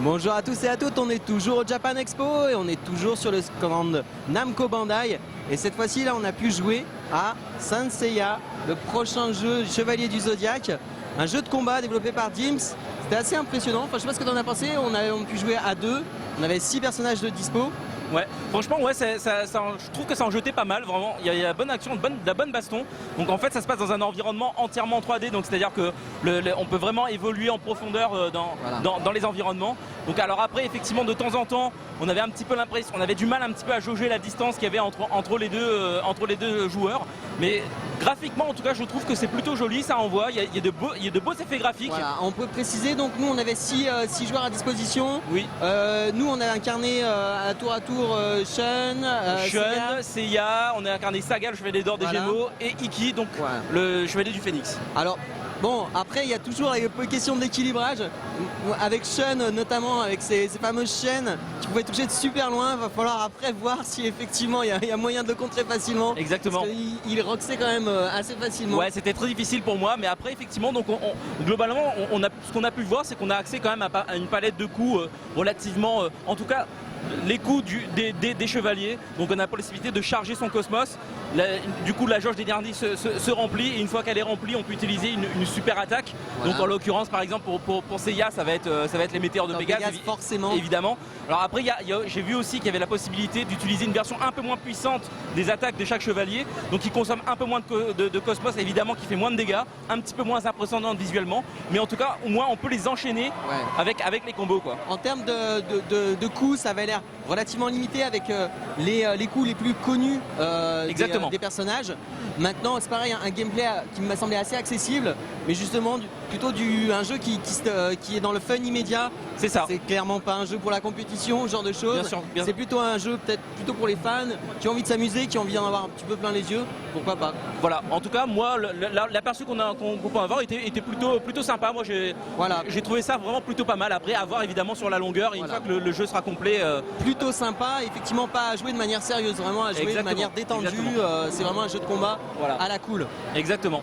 Bonjour à tous et à toutes, on est toujours au Japan Expo et on est toujours sur le stand Namco Bandai. Et cette fois-ci, là, on a pu jouer à Saint Seiya, le prochain jeu Chevalier du Zodiaque, un jeu de combat développé par Dims. C'était assez impressionnant. Enfin, je sais pas ce que tu en as pensé. On a pu jouer à deux. On avait 6 personnages de dispo. Ouais, franchement, ouais, je trouve que ça en jetait pas mal, vraiment. Il y a la bonne action, de la bonne baston. Donc en fait, ça se passe dans un environnement entièrement 3D. Donc c'est-à-dire que on peut vraiment évoluer en profondeur dans les environnements. Donc alors après, effectivement, de temps en temps, on avait un petit peu l'impression, on avait du mal un petit peu à jauger la distance qu'il y avait entre les deux joueurs. Mais graphiquement, en tout cas, je trouve que c'est plutôt joli, ça envoie. Il y a de beaux effets graphiques. Voilà, on peut préciser. Donc nous, on avait 6 joueurs à disposition. Oui. Nous, on a incarné à tour Shun, Seiya, on a incarné Saga, le chevalier d'or des Gémeaux, et Iki, donc le chevalier du Phénix. Alors, bon, après, il y a toujours la question de l'équilibrage. Avec Shun, notamment, avec ses fameuses chaînes qui pouvaient toucher de super loin, il va falloir après voir si effectivement il y a moyen de le contrer facilement. Exactement. Parce qu'il roxait quand même assez facilement. Ouais, c'était très difficile pour moi, mais après, effectivement, donc globalement, ce qu'on a pu voir, c'est qu'on a accès quand même à une palette de coups relativement, en tout cas, les coups des chevaliers. Donc on a la possibilité de charger son cosmos. Du coup la jauge d'énergie se remplit et une fois qu'elle est remplie, on peut utiliser une super attaque. Voilà. Donc en l'occurrence par exemple pour Seiya ça va être les météores de Pégase forcément. Évidemment. Alors après j'ai vu aussi qu'il y avait la possibilité d'utiliser une version un peu moins puissante des attaques de chaque chevalier. Donc qui consomme un peu moins de cosmos, évidemment qui fait moins de dégâts, un petit peu moins impressionnante visuellement. Mais en tout cas au moins on peut les enchaîner avec les combos quoi. En termes de coups, ça va l'air relativement limité avec les coups les plus connus des personnages. Maintenant c'est pareil, un gameplay qui m'a semblé assez accessible, mais justement plutôt un jeu qui est dans le fun immédiat. C'est ça. C'est clairement pas un jeu pour la compétition, ce genre de choses. C'est plutôt un jeu peut-être plutôt pour les fans qui ont envie de s'amuser, qui ont envie d'en avoir un petit peu plein les yeux. Pourquoi pas. Voilà, en tout cas moi l'aperçu qu'on peut avoir était plutôt sympa. Moi j'ai trouvé ça vraiment plutôt pas mal. Après à voir évidemment sur la longueur et une fois que le jeu sera complet. Plutôt sympa, effectivement pas à jouer de manière sérieuse, vraiment à jouer de manière détendue. C'est vraiment un jeu de combat à la cool. Exactement.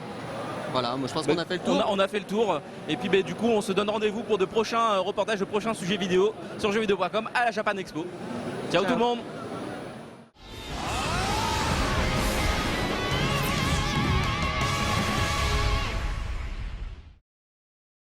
Voilà, moi je pense qu'on a fait le tour. On a fait le tour et puis du coup on se donne rendez-vous pour de prochains reportages, de prochains sujets vidéo sur jeuxvideo.com à la Japan Expo. Ciao tout le monde.